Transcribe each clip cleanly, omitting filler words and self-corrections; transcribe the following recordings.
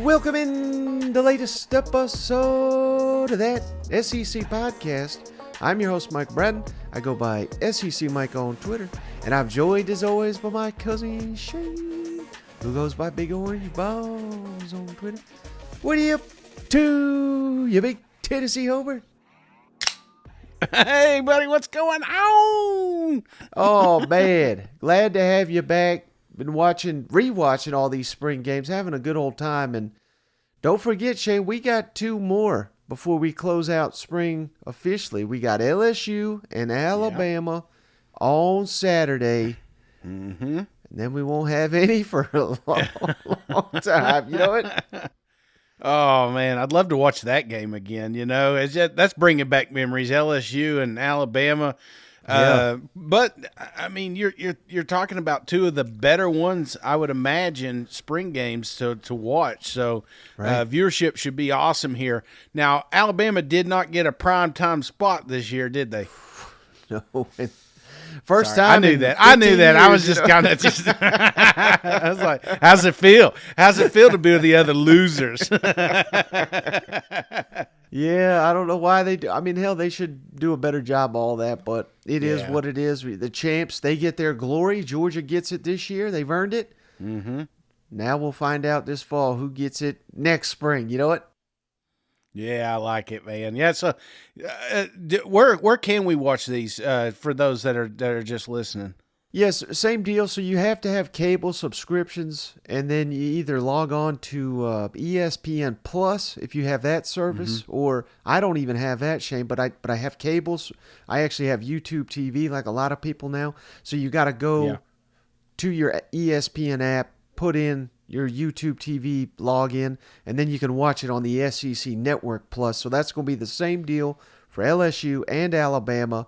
Welcome in the latest episode of that SEC podcast. I'm your host, Mike Bratton. I go by SEC Mike on Twitter, and I'm joined as always by my cousin Shane, who goes by Big Orange Balls on Twitter. What are you up to, you big Tennessee homer? Hey, buddy, what's going on? Oh, man. Glad to have you back. Been rewatching all these spring games, having a good old time. And don't forget, Shane, we got two more before we close out spring officially. We got LSU and Alabama on Saturday. Mm-hmm. And then we won't have any for a long time. You know what? Oh, man, I'd love to watch that game again. You know, that's bringing back memories, LSU and Alabama. Yeah. But I mean, you're talking about two of the better ones, I would imagine, spring games to watch. So Right. Viewership should be awesome here. Now, Alabama did not get a primetime spot this year, did they? No. First Sorry, time. I knew that. I was years, just kind of just. I was like, "How's it feel? How's it feel to be with the other losers?" Yeah, I don't know why they do. I mean, hell, they should do a better job of all that, but it is what it is. The champs, they get their glory. Georgia gets it this year. They've earned it. Mm-hmm. Now we'll find out this fall who gets it next spring. You know what? Yeah, I like it, man. Yeah, so where can we watch these for those that are just listening? Yes, same deal. So you have to have cable subscriptions, and then you either log on to ESPN Plus if you have that service, or I don't even have that, Shane. But I have cables. I actually have YouTube TV, like a lot of people now. So you got to go to your ESPN app, put in your YouTube TV login, and then you can watch it on the SEC Network Plus. So that's going to be the same deal for LSU and Alabama.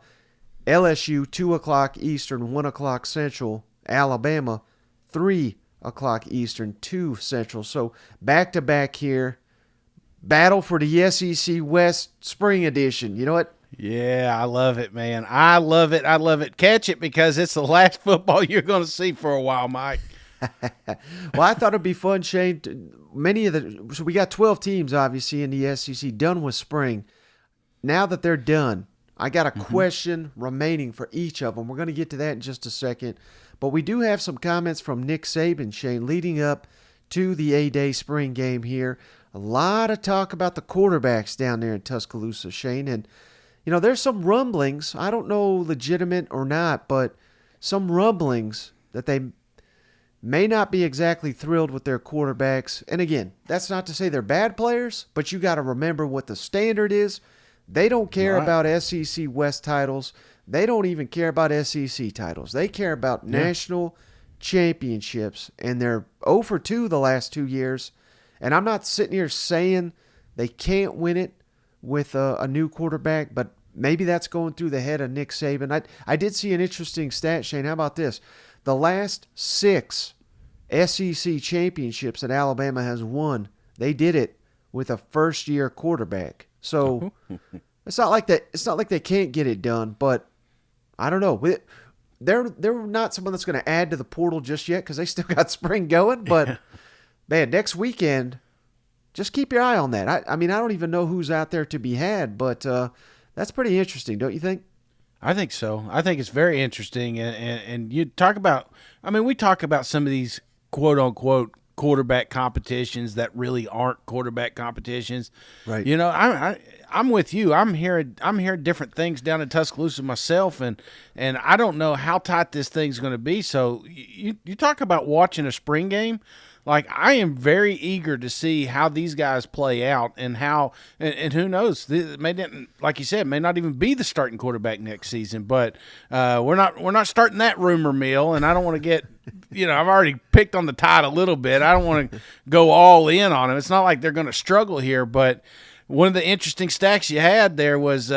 LSU, 2 o'clock Eastern, 1 o'clock Central. Alabama, 3 o'clock Eastern, 2 Central. So back-to-back here. Battle for the SEC West Spring Edition. You know what? Yeah, I love it, man. I love it. I love it. Catch it because it's the last football you're going to see for a while, Mike. Well, I thought it'd be fun, Shane. So we got 12 teams, obviously, in the SEC done with spring. Now that they're done, I got a question remaining for each of them. We're going to get to that in just a second. But we do have some comments from Nick Saban, Shane, leading up to the A-Day spring game here. A lot of talk about the quarterbacks down there in Tuscaloosa, Shane. And, you know, there's some rumblings. I don't know legitimate or not, but some rumblings that they may not be exactly thrilled with their quarterbacks. And again, that's not to say they're bad players, but you got to remember what the standard is. They don't care about SEC West titles. They don't even care about SEC titles. They care about national championships, and they're 0 for 2 the last 2 years. And I'm not sitting here saying they can't win it with a new quarterback, but maybe that's going through the head of Nick Saban. I did see an interesting stat, Shane. How about this? The last 6 SEC championships that Alabama has won, they did it with a first-year quarterback. So it's not like that. It's not like they can't get it done, but I don't know. They're not someone that's going to add to the portal just yet because they still got spring going. But man, next weekend, just keep your eye on that. I mean, I don't even know who's out there to be had, but that's pretty interesting, don't you think? I think so. I think it's very interesting, and you talk about. I mean, we talk about some of these quote unquote quarterback competitions that really aren't quarterback competitions. Right. You know, I'm with you. I'm hearing different things down in Tuscaloosa myself, and I don't know how tight this thing's going to be. So you talk about watching a spring game. Like, I am very eager to see how these guys play out and how and who knows, it may not, like you said, may not even be the starting quarterback next season. But we're not starting that rumor mill, and I don't want to get, you know, I've already picked on the Tide a little bit. I don't want to go all in on them. It's not like they're going to struggle here, but one of the interesting stats you had there was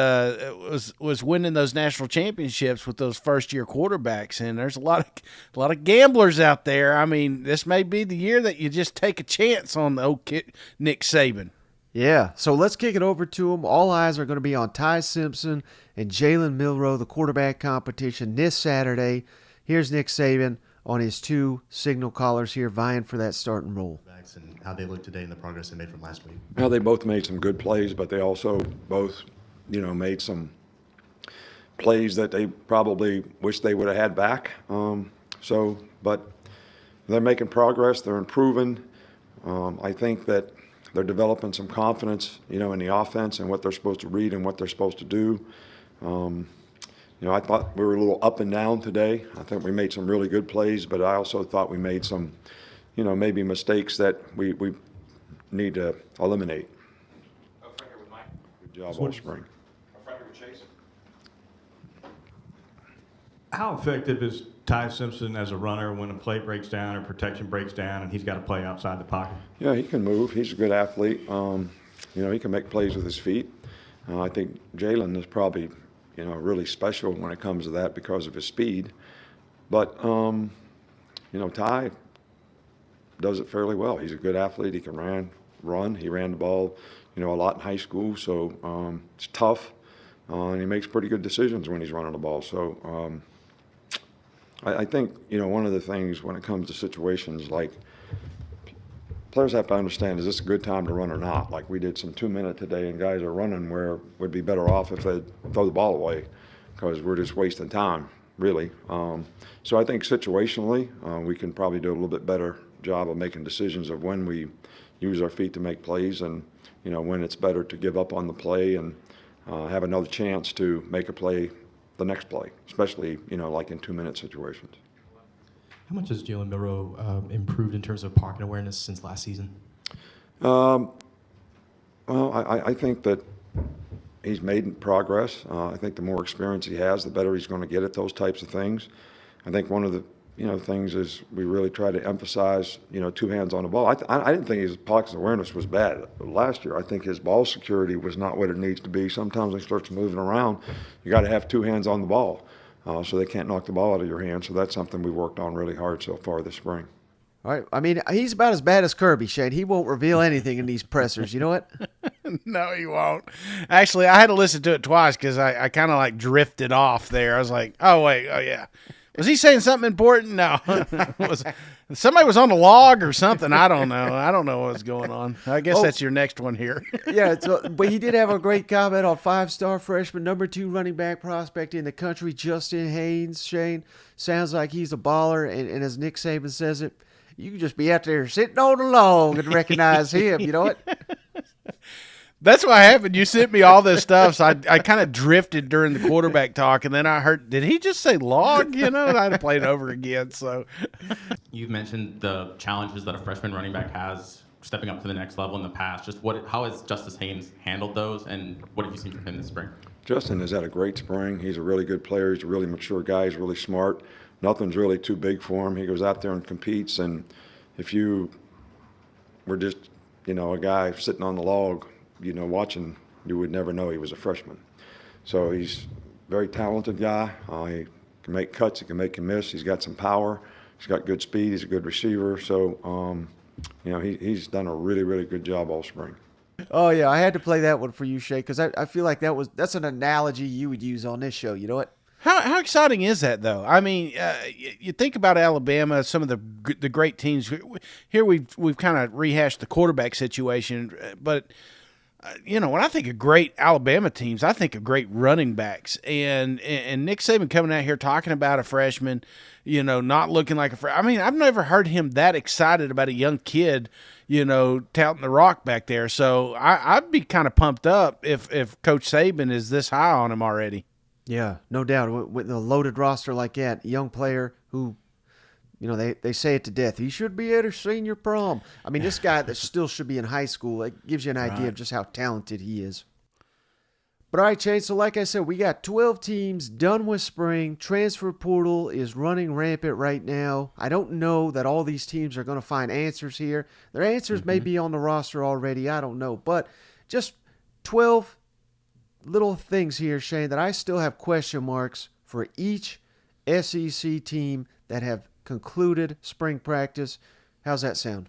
winning those national championships with those first year quarterbacks, and there's a lot of gamblers out there. I mean, this may be the year that you just take a chance on the old kid, Nick Saban. Yeah, so let's kick it over to him. All eyes are going to be on Ty Simpson and Jalen Milroe, the quarterback competition this Saturday. Here's Nick Saban on his two signal callers here vying for that starting role. And how they look today and the progress they made from last week. Well, they both made some good plays, but they also both, made some plays that they probably wish they would have had back. But they're making progress. They're improving. I think that they're developing some confidence, in the offense and what they're supposed to read and what they're supposed to do. I thought we were a little up and down today. I think we made some really good plays, but I also thought we made some, maybe mistakes that we need to eliminate. Good job all spring. How effective is Ty Simpson as a runner when a play breaks down or protection breaks down and he's got to play outside the pocket? Yeah, he can move. He's a good athlete. He can make plays with his feet. I think Jalen is probably, really special when it comes to that because of his speed. But, Ty does it fairly well. He's a good athlete. He can run. He ran the ball, a lot in high school. So it's tough, and he makes pretty good decisions when he's running the ball. So I think, one of the things when it comes to situations like players have to understand, is this a good time to run or not? Like we did some 2-minute today, and guys are running where it would be better off if they throw the ball away because we're just wasting time, really. So I think situationally, we can probably do a little bit better job of making decisions of when we use our feet to make plays and, when it's better to give up on the play and have another chance to make a play the next play, especially, like in 2-minute situations. How much has Jalen Milroe improved in terms of pocket awareness since last season? Well, I think that he's made progress. I think the more experience he has, the better he's going to get at those types of things. I think one of the things is we really try to emphasize, 2 hands on the ball. I didn't think his pocket awareness was bad last year. I think his ball security was not what it needs to be. Sometimes when he starts moving around, you got to have 2 hands on the ball so they can't knock the ball out of your hand. So that's something we worked on really hard so far this spring. All right. I mean, he's about as bad as Kirby, Shane. He won't reveal anything in these pressers. You know what? No, he won't. Actually, I had to listen to it twice because I kind of like drifted off there. I was like, oh, wait. Oh, yeah. Was he saying something important? No. Somebody was on the log or something. I don't know. I don't know what's going on. I guess that's your next one here. Yeah, but he did have a great comment on 5-star freshman, number 2 running back prospect in the country, Justin Haynes. Shane, sounds like he's a baller, and as Nick Saban says it, you can just be out there sitting on the log and recognize him. You know what? That's what happened. You sent me all this stuff, so I kind of drifted during the quarterback talk, and then I heard, did he just say log? And I had to play it over again. So, you've mentioned the challenges that a freshman running back has stepping up to the next level in the past. Just how has Justice Haynes handled those, and what have you seen from him this spring? Justin has had a great spring. He's a really good player. He's a really mature guy. He's really smart. Nothing's really too big for him. He goes out there and competes, and if you were just, a guy sitting on the log, watching, you would never know he was a freshman. So he's a very talented guy. He can make cuts. He can make a miss. He's got some power. He's got good speed. He's a good receiver. So, he's done a really, really good job all spring. Oh, yeah, I had to play that one for you, Shay, because I feel like that's an analogy you would use on this show. You know what? How exciting is that, though? I mean, you think about Alabama, some of the great teams. Here we've kind of rehashed the quarterback situation, but when I think of great Alabama teams, I think of great running backs. And Nick Saban coming out here talking about a freshman, not looking like a freshman. I mean, I've never heard him that excited about a young kid, touting the rock back there. So I'd be kind of pumped up if Coach Saban is this high on him already. Yeah, no doubt. With a loaded roster like that, a young player who, they say it to death. He should be at a senior prom. I mean, this guy that still should be in high school, it gives you an idea of just how talented he is. But all right, Shane, so like I said, we got 12 teams done with spring. Transfer portal is running rampant right now. I don't know that all these teams are going to find answers here. Their answers may be on the roster already. I don't know. But just 12 little things here, Shane, that I still have question marks for each SEC team that have concluded spring practice. How's that sound?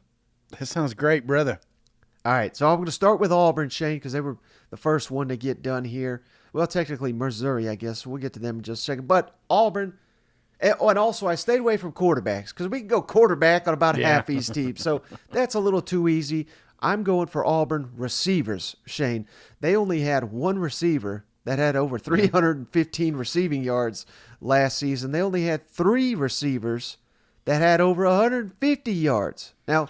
That sounds great, brother. All right, so I'm going to start with Auburn, Shane, because they were the first one to get done here. Well, technically Missouri, I guess. We'll get to them in just a second. But Auburn, and also I stayed away from quarterbacks because we can go quarterback on about half these teams. So that's a little too easy. I'm going for Auburn receivers, Shane. They only had one receiver that had over 315 receiving yards last season. They only had 3 receivers that had over 150 yards. Now,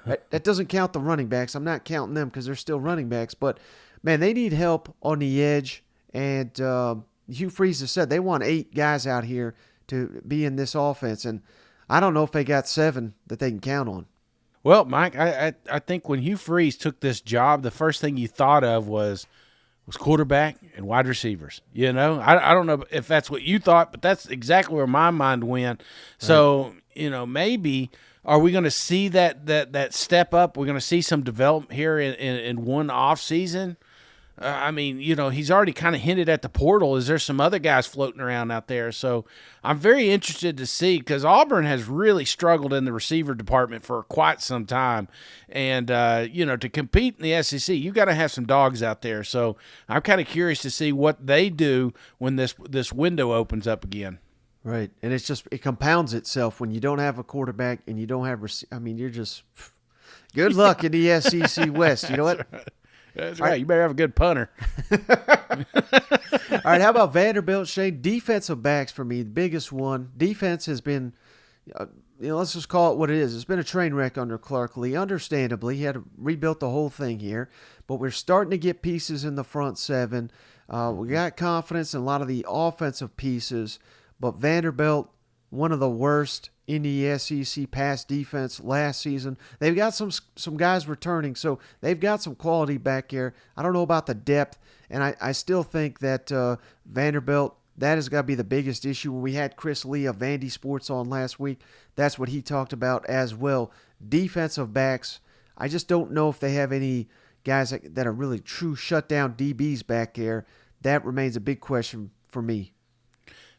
that doesn't count the running backs. I'm not counting them because they're still running backs. But, man, they need help on the edge. And Hugh Freeze has said they want 8 guys out here to be in this offense. And I don't know if they got 7 that they can count on. Well, Mike, I think when Hugh Freeze took this job, the first thing you thought of was quarterback and wide receivers. You know, I don't know if that's what you thought, but that's exactly where my mind went. So, you know, maybe are we going to see that step up? We're going to see some development here in one off season. I mean, you know, he's already kind of hinted at the portal. Is there some other guys floating around out there? So I'm very interested to see because Auburn has really struggled in the receiver department for quite some time. And, you know, to compete in the SEC, you got to have some dogs out there. So I'm kind of curious to see what they do when this window opens up again. Right. And it compounds itself when you don't have a quarterback and you don't have you're just good luck in the SEC West. You know what? Right. That's right. You better have a good punter. All right, how about Vanderbilt, Shane? Defensive backs for me, the biggest one. Defense has been, let's just call it what it is. It's been a train wreck under Clark Lee. Understandably, he had to rebuild the whole thing here. But we're starting to get pieces in the front 7. We got confidence in a lot of the offensive pieces. But Vanderbilt, one of the worst in the SEC pass defense last season. They've got some guys returning, so they've got some quality back here. I don't know about the depth, and I still think that Vanderbilt, that has got to be the biggest issue. When we had Chris Lee of Vandy Sports on last week, that's what he talked about as well. Defensive backs, I just don't know if they have any guys that are really true shutdown DBs back there. That remains a big question for me.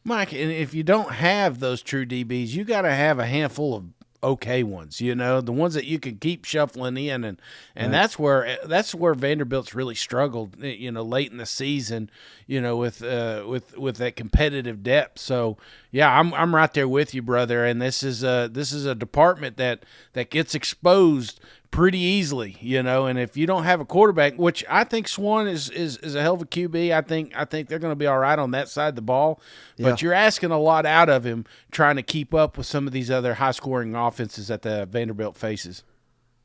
Mike, and if you don't have those true DBs, you got to have a handful of okay ones, you know, the ones that you can keep shuffling in, and right. that's where Vanderbilt's really struggled, you know, late in the season, you know, with that competitive depth. So yeah, I'm right there with you, brother. And this is a department that gets exposed pretty easily, you know, and if you don't have a quarterback, which I think Swan is a hell of a QB, I think they're going to be all right on that side of the ball, but you're asking a lot out of him trying to keep up with some of these other high-scoring offenses that the Vanderbilt faces.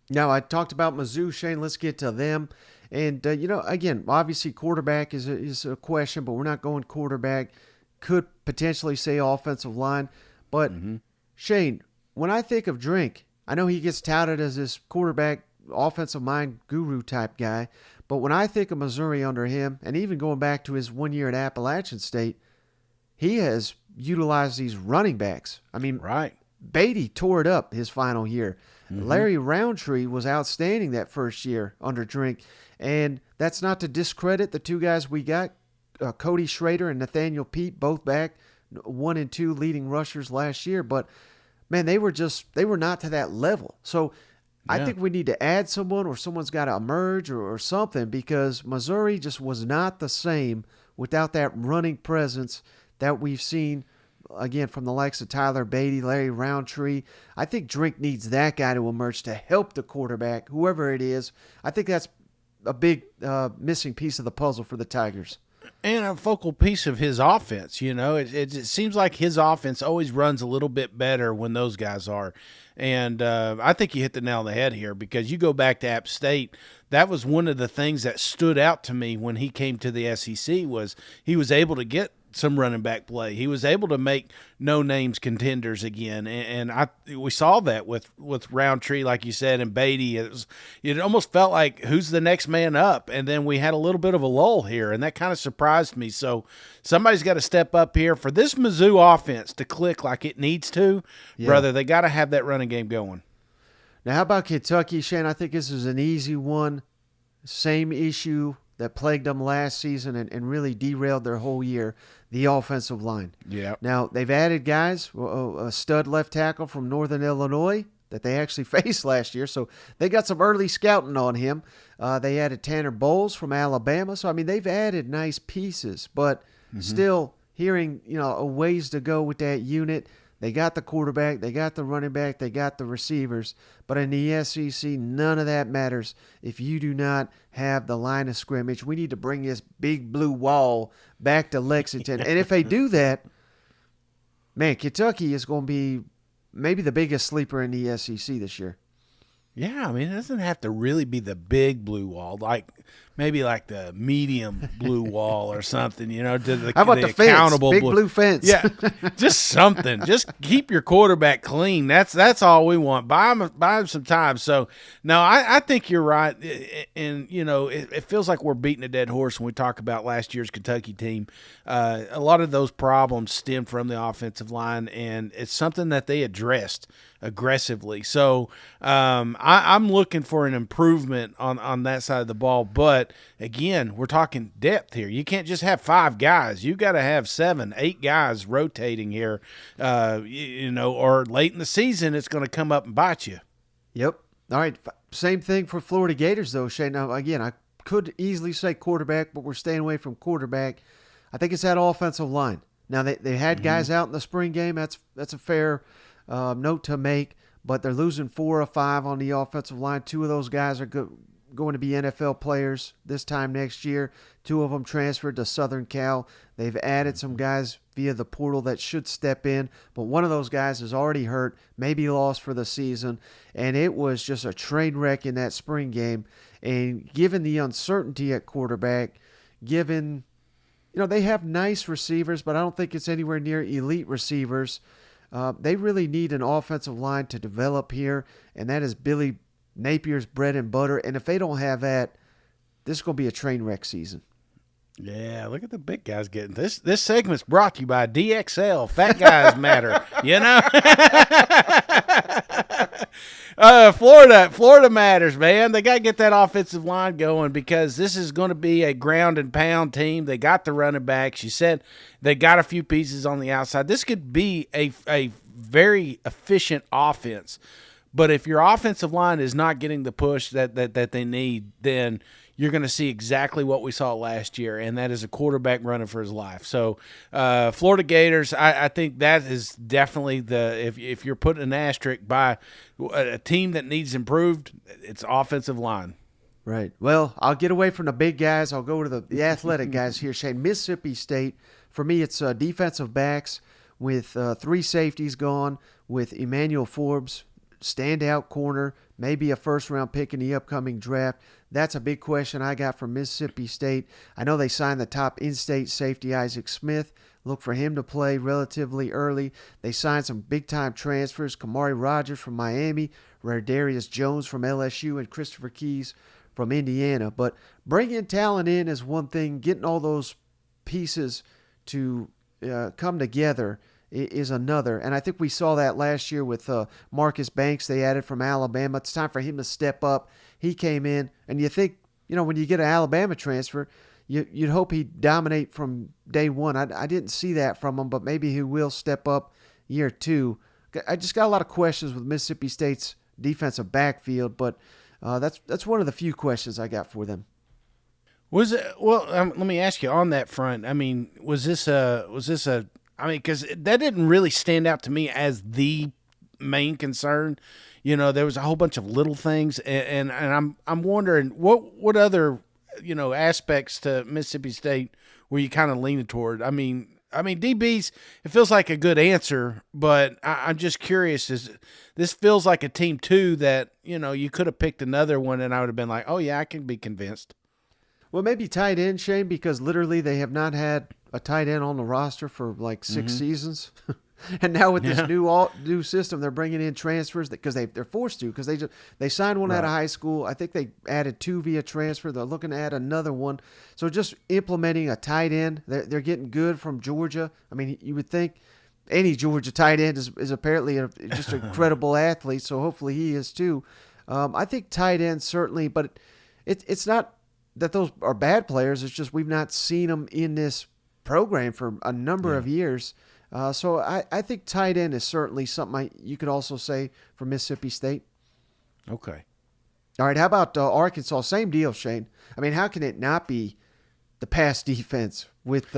Now, I talked about Mizzou, Shane. Let's get to them. And, you know, again, obviously quarterback is a question, but we're not going quarterback. Could potentially say offensive line. But, Shane, when I think of Drink, I know he gets touted as this quarterback, offensive mind guru type guy, but when I think of Missouri under him, and even going back to his 1 year at Appalachian State, he has utilized these running backs. I mean, right. Beatty tore it up his final year. Larry Roundtree was outstanding that first year under Drink, and that's not to discredit the 2 guys we got, Cody Schrader and Nathaniel Pete, both back, 1 and 2 leading rushers last year, but man, they were not to that level. So I think we need to add someone, or someone's got to emerge or something, because Missouri just was not the same without that running presence that we've seen, again, from the likes of Tyler Beatty, Larry Roundtree. I think Drink needs that guy to emerge to help the quarterback, whoever it is. I think that's a big missing piece of the puzzle for the Tigers. And a focal piece of his offense, you know. It seems like his offense always runs a little bit better when those guys are. And I think you hit the nail on the head here, because you go back to App State, that was one of the things that stood out to me when he came to the SEC was he was able to get some running back play. He was able to make no-names contenders again, and we saw that with Roundtree, like you said, and Beatty. It almost felt like who's the next man up, and then we had a little bit of a lull here, and that kind of surprised me. So somebody's got to step up here for this Mizzou offense to click like it needs to, brother. They got to have that running game going. Now, how about Kentucky, Shane? I think this is an easy one. Same issue that plagued them last season and really derailed their whole year, the offensive line. Yeah. Now, they've added guys, a stud left tackle from Northern Illinois, that they actually faced last year. So they got some early scouting on him. They added Tanner Bowles from Alabama. So, I mean, they've added nice pieces, but still hearing, a ways to go with that unit. They got the quarterback, they got the running back, they got the receivers. But in the SEC, none of that matters if you do not have the line of scrimmage. We need to bring this big blue wall back to Lexington. And if they do that, man, Kentucky is going to be maybe the biggest sleeper in the SEC this year. Yeah, I mean, it doesn't have to really be the big blue wall, maybe like the medium blue wall or something, to the, how about the fence? Big blue fence. Yeah, just something. Just keep your quarterback clean. That's all we want. Buy him some time. So, no, I think you're right. And, it feels like we're beating a dead horse when we talk about last year's Kentucky team. A lot of those problems stem from the offensive line, and it's something that they addressed aggressively. So I'm looking for an improvement on that side of the ball. But, again, we're talking depth here. You can't just have 5 guys. You got to have 7, 8 guys rotating here, or late in the season it's going to come up and bite you. Yep. All right. Same thing for Florida Gators, though, Shane. Now, again, I could easily say quarterback, but we're staying away from quarterback. I think it's that offensive line. Now, they had guys out in the spring game. That's a fair note to make, but they're losing 4 of 5 on the offensive line. 2 of those guys are going to be NFL players this time next year. 2 of them transferred to Southern Cal. They've added some guys via the portal that should step in, but one of those guys is already hurt, maybe lost for the season, and it was just a train wreck in that spring game. And given the uncertainty at quarterback, given, they have nice receivers, but I don't think it's anywhere near elite receivers. They really need an offensive line to develop here, and that is Billy Napier's bread and butter. And if they don't have that, this is going to be a train wreck season. Yeah, look at the big guys getting this. This segment's brought to you by DXL. Fat guys matter, Florida matters, man. They got to get that offensive line going because this is going to be a ground and pound team. They got the running backs. You said they got a few pieces on the outside. This could be a very efficient offense. But if your offensive line is not getting the push that they need, then you're going to see exactly what we saw last year, and that is a quarterback running for his life. So Florida Gators, I think that is definitely if you're putting an asterisk by a team that needs improved, it's offensive line. Right. Well, I'll get away from the big guys. I'll go to the athletic guys here, Shane. Mississippi State, for me, it's defensive backs with 3 safeties gone, with Emmanuel Forbes, standout corner, maybe a first-round pick in the upcoming draft. That's a big question I got from Mississippi State. I know they signed the top in-state safety, Isaac Smith. Look for him to play relatively early. They signed some big-time transfers, Kamari Rogers from Miami, Darius Jones from LSU, and Christopher Keys from Indiana. But bringing talent in is one thing. Getting all those pieces to come together is another. And I think we saw that last year with Marcus Banks they added from Alabama. It's time for him to step up. He came in, and you think, when you get an Alabama transfer, you'd hope he'd dominate from day one. I didn't see that from him, but maybe he will step up year 2. I just got a lot of questions with Mississippi State's defensive backfield, but that's one of the few questions I got for them. Let me ask you on that front. I mean, was this because that didn't really stand out to me as the main concern. There was a whole bunch of little things, and I'm wondering what other aspects to Mississippi State were you kind of leaning toward? I mean, DBs, it feels like a good answer, but I'm just curious. This feels like a team too that you could have picked another one, and I would have been like, oh yeah, I can be convinced. Well, maybe tight end, Shane, because literally they have not had a tight end on the roster for like 6 seasons. And now with this new system, they're bringing in transfers because they're forced to, because they signed one out of high school. I think they added 2 via transfer. They're looking to add another one. So just implementing a tight end. They're getting good from Georgia. I mean, you would think any Georgia tight end is apparently just an incredible athlete, so hopefully he is too. I think tight end certainly, but it's not that those are bad players. It's just we've not seen them in this program for a number of years. So I think tight end is certainly something you could also say for Mississippi State. Okay. All right, how about Arkansas? Same deal, Shane. I mean, how can it not be the pass defense with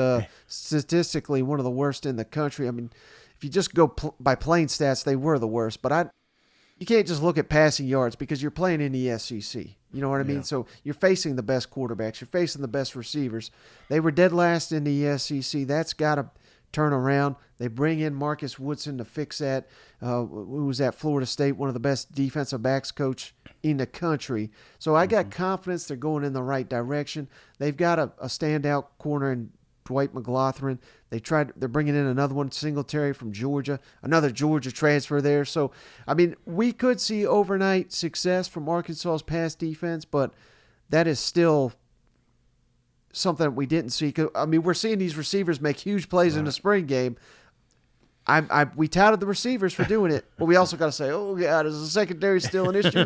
statistically one of the worst in the country? I mean, if you just go by plain stats, they were the worst. But you can't just look at passing yards because you're playing in the SEC. You know what I mean? So you're facing the best quarterbacks. You're facing the best receivers. They were dead last in the SEC. That's got to turn around. They bring in Marcus Woodson to fix that, who was at Florida State, one of the best defensive backs coach in the country. So I got confidence they're going in the right direction. They've got a standout corner in Dwight McLaughlin. They're bringing in another one, Singletary from Georgia, another Georgia transfer there. So, I mean, we could see overnight success from Arkansas's pass defense, but that is still something that we didn't see. I mean, we're seeing these receivers make huge plays in the spring game. We touted the receivers for doing it, but we also got to say, oh, God, is the secondary still an issue?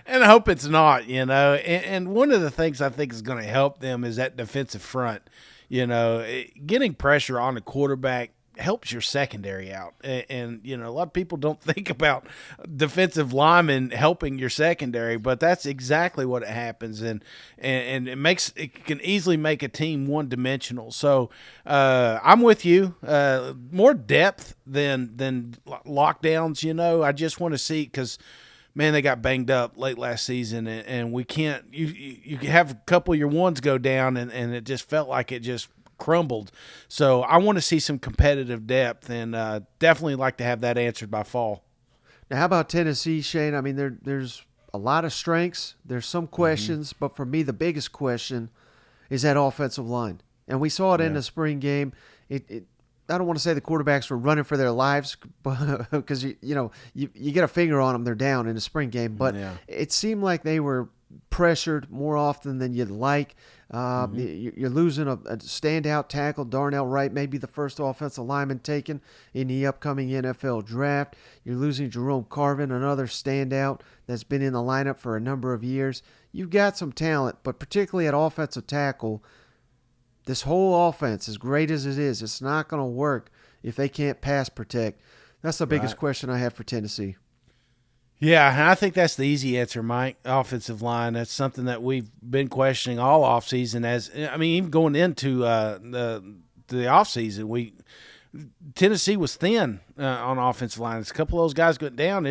And I hope it's not, And one of the things I think is going to help them is that defensive front. Getting pressure on the quarterback helps your secondary out. And a lot of people don't think about defensive linemen helping your secondary, but that's exactly what happens. And it can easily make a team one-dimensional. So I'm with you. More depth than lockdowns, I just want to see, because man, they got banged up late last season, and we can't. You have a couple of your ones go down, and it just felt like it just crumbled. So I want to see some competitive depth, and definitely like to have that answered by fall. Now, how about Tennessee, Shane? I mean, there's a lot of strengths. There's some questions, but for me, the biggest question is that offensive line, and we saw it in the spring game. I don't want to say the quarterbacks were running for their lives because you get a finger on them, they're down in the spring game. But it seemed like they were pressured more often than you'd like. You're losing a standout tackle, Darnell Wright, maybe the first offensive lineman taken in the upcoming NFL draft. You're losing Jerome Carvin, another standout that's been in the lineup for a number of years. You've got some talent, but particularly at offensive tackle, this whole offense, as great as it is, it's not going to work if they can't pass protect. That's the biggest question I have for Tennessee. Yeah, and I think that's the easy answer, Mike. Offensive line. That's something that we've been questioning all offseason. Even going into the offseason, Tennessee was thin on offensive line. As a couple of those guys went down,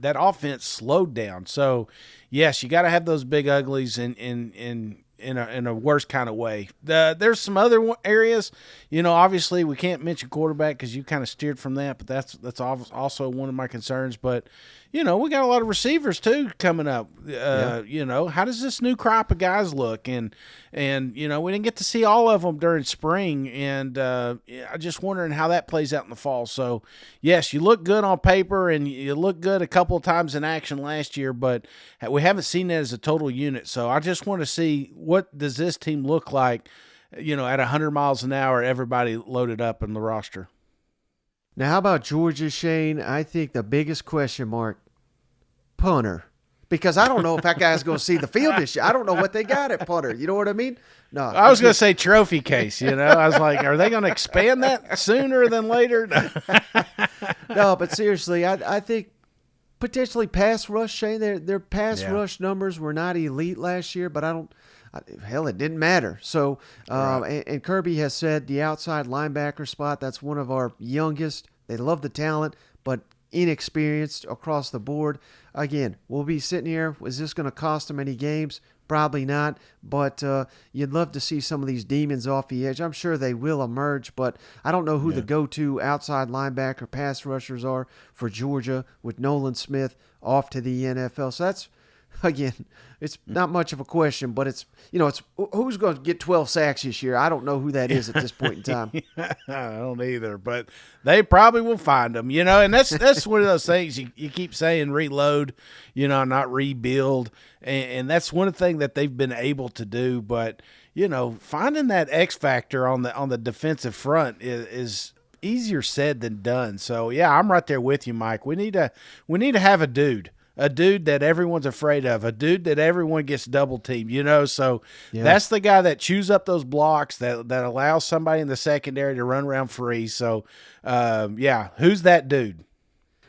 that offense slowed down. So, yes, you got to have those big uglies in a worse kind of way. There's some other areas, obviously we can't mention quarterback because you kind of steered from that, but that's also one of my concerns. But, we got a lot of receivers too coming up. How does this new crop of guys look? And we didn't get to see all of them during spring, and I'm just wondering how that plays out in the fall. So, yes, you look good on paper, and you look good a couple of times in action last year, but we haven't seen that as a total unit. So I just want to see, what does this team look like, at 100 miles an hour, everybody loaded up in the roster. Now, how about Georgia, Shane? I think the biggest question mark, punter. Because I don't know if that guy's going to see the field this year. I don't know what they got at punter. You know what I mean? No, I was going to say trophy case. I was like, are they going to expand that sooner than later? No, but seriously, I think potentially pass rush, Shane. Their pass rush numbers were not elite last year, but it didn't matter. So, and Kirby has said the outside linebacker spot, that's one of our youngest. They love the talent, but inexperienced across the board. Again, we'll be sitting here. Is this going to cost them any games? Probably not, but you'd love to see some of these demons off the edge. I'm sure they will emerge, but I don't know who the go-to outside linebacker pass rushers are for Georgia with Nolan Smith off to the NFL. So that's, again, it's not much of a question, but it's who's going to get 12 sacks this year? I don't know who that is at this point in time. I don't either, but they probably will find them, and that's one of those things you keep saying, reload, not rebuild. And that's one thing that they've been able to do. But, finding that X factor on the defensive front is easier said than done. So, yeah, I'm right there with you, Mike. We need to have a dude. a dude that everyone's afraid of, a dude that everyone gets double teamed, so that's the guy that chews up those blocks that allows somebody in the secondary to run around free. So, who's that dude?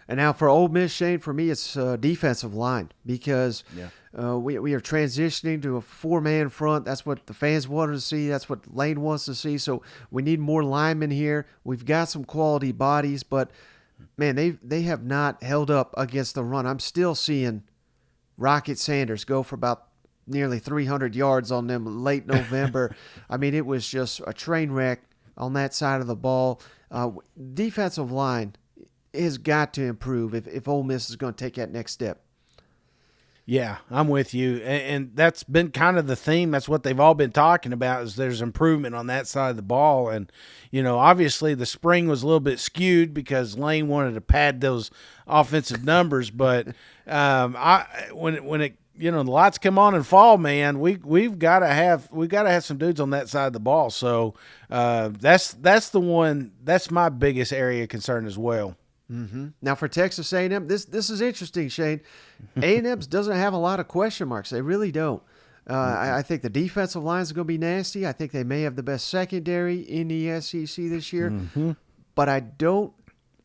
And now for Ole Miss, Shane, for me, it's defensive line because we are transitioning to a 4-man front. That's what the fans wanted to see. That's what Lane wants to see. So we need more linemen here. We've got some quality bodies, but, man, they have not held up against the run. I'm still seeing Rocket Sanders go for about nearly 300 yards on them late November. I mean, it was just a train wreck on that side of the ball. Defensive line has got to improve if Ole Miss is going to take that next step. Yeah, I'm with you. And that's been kind of the theme. That's what they've all been talking about is there's improvement on that side of the ball. And, obviously the spring was a little bit skewed because Lane wanted to pad those offensive numbers. But when it the lights come on in fall, man, we've got to have some dudes on that side of the ball. So that's the one. That's my biggest area of concern as well. Mm-hmm. Now for Texas A&M, this is interesting, Shane. A&M doesn't have a lot of question marks. They really don't. I think the defensive line is going to be nasty. I think they may have the best secondary in the SEC this year. Mm-hmm. But I don't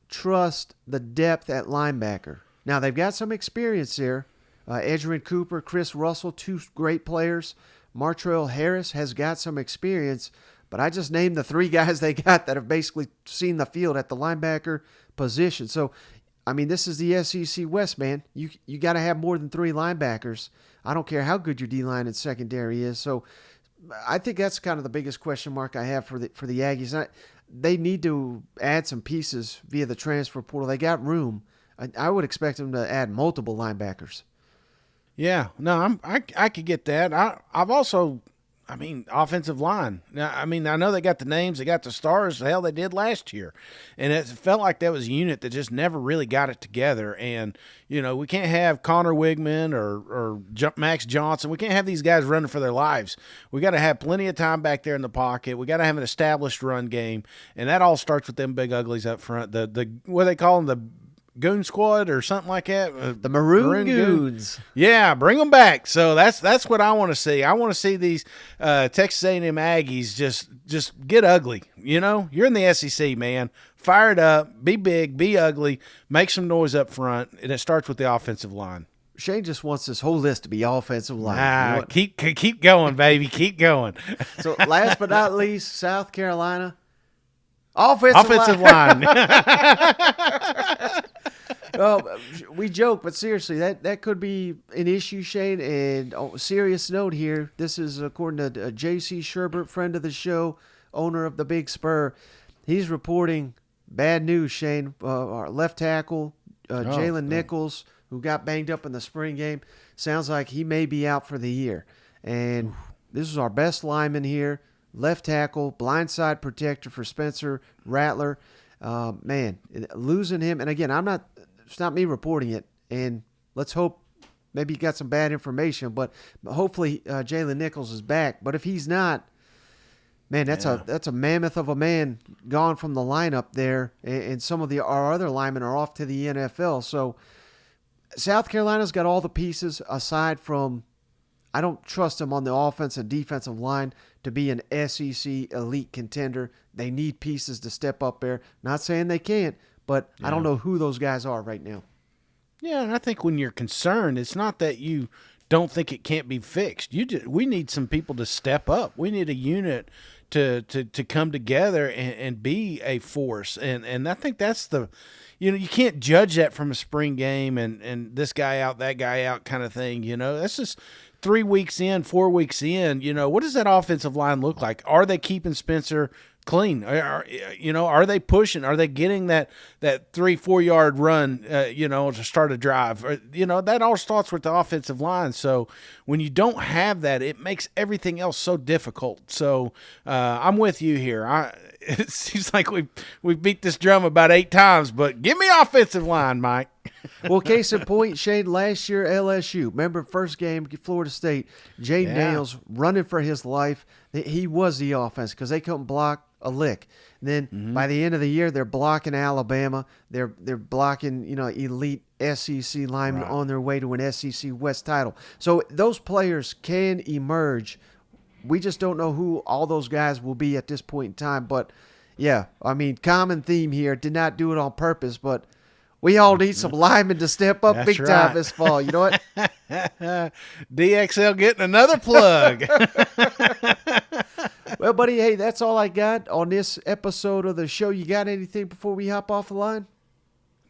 trust the depth at linebacker. Now they've got some experience there. Edgerrin Cooper, Chris Russell, 2 great players. Martrell Harris has got some experience. But I just named the 3 guys they got that have basically seen the field at the linebacker position. So, I mean, this is the SEC West, man. You got to have more than 3 linebackers. I don't care how good your D-line and secondary is. So, I think that's kind of the biggest question mark I have for the Aggies. They need to add some pieces via the transfer portal. They got room. I would expect them to add multiple linebackers. Yeah, no, I could get that. I've also. Offensive line. Now, I know they got the names, they got the stars. Hell, they did last year. And it felt like that was a unit that just never really got it together. And, we can't have Connor Wigman or Max Johnson. We can't have these guys running for their lives. We got to have plenty of time back there in the pocket. We got to have an established run game. And that all starts with them big uglies up front. The what do they call them? The Goon Squad or something like that. The Maroon Goons. Yeah, bring them back. So that's what I want to see. I want to see these Texas A&M Aggies just get ugly. You're in the SEC, man. Fire it up. Be big. Be ugly. Make some noise up front. And it starts with the offensive line. Shane just wants this whole list to be offensive line. Keep going, baby. Keep going. So last but not least, South Carolina. Offensive line. Well, we joke, but seriously, that could be an issue, Shane. And on a serious note here, this is according to J.C. Sherbert, friend of the show, owner of the Big Spur. He's reporting bad news, Shane. Our left tackle, Jalen Nichols, who got banged up in the spring game, sounds like he may be out for the year. And this is our best lineman here, left tackle, blindside protector for Spencer Rattler. Man, losing him, and again, it's not me reporting it, and let's hope maybe he got some bad information, but hopefully Jalen Nichols is back. But if he's not, man, that's a mammoth of a man gone from the lineup there, and some of our other linemen are off to the NFL. So South Carolina's got all the pieces aside from I don't trust them on the offense and defensive line to be an SEC elite contender. They need pieces to step up there. Not saying they can't, but I don't know who those guys are right now. Yeah, and I think when you're concerned, it's not that you don't think it can't be fixed. We need some people to step up. We need a unit to come together and be a force. And I think that's you can't judge that from a spring game and this guy out, that guy out kind of thing. That's just 3 weeks in, 4 weeks in. What does that offensive line look like? Are they keeping Spencer clean? Are they pushing? Are they getting that 3-4 yard run, to start a drive? That all starts with the offensive line. So when you don't have that, it makes everything else so difficult. So I'm with you here. It seems like we beat this drum about 8 times, but give me offensive line, Mike. Well, case in point, Shane, last year LSU, remember first game, Florida State, Jaden Daniels running for his life. He was the offense because they couldn't block a lick. And then by the end of the year, they're blocking Alabama. They're blocking, elite SEC linemen on their way to an SEC West title. So those players can emerge. We just don't know who all those guys will be at this point in time. But, yeah, I mean, common theme here. Did not do it on purpose, but we all need some linemen to step up big time this fall. You know what? DXL getting another plug. Well, buddy, hey, that's all I got on this episode of the show. You got anything before we hop off the line?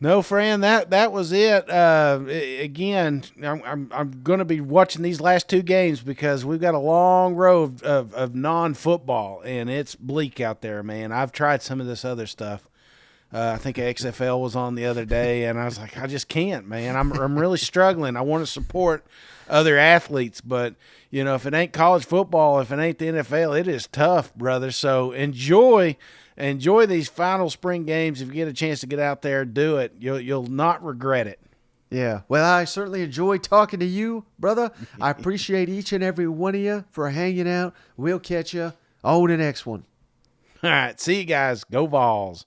No, Fran, that was it. Again, I'm going to be watching these last two games because we've got a long road of non-football, and it's bleak out there, man. I've tried some of this other stuff. I think XFL was on the other day, and I was like, I just can't, man. I'm really struggling. I want to support other athletes, but if it ain't college football, if it ain't the NFL, it is tough, brother. So enjoy these final spring games. If you get a chance to get out there, do it. You'll not regret it. Yeah. Well, I certainly enjoy talking to you, brother. I appreciate each and every one of you for hanging out. We'll catch you on the next one. All right. See you guys. Go Vols.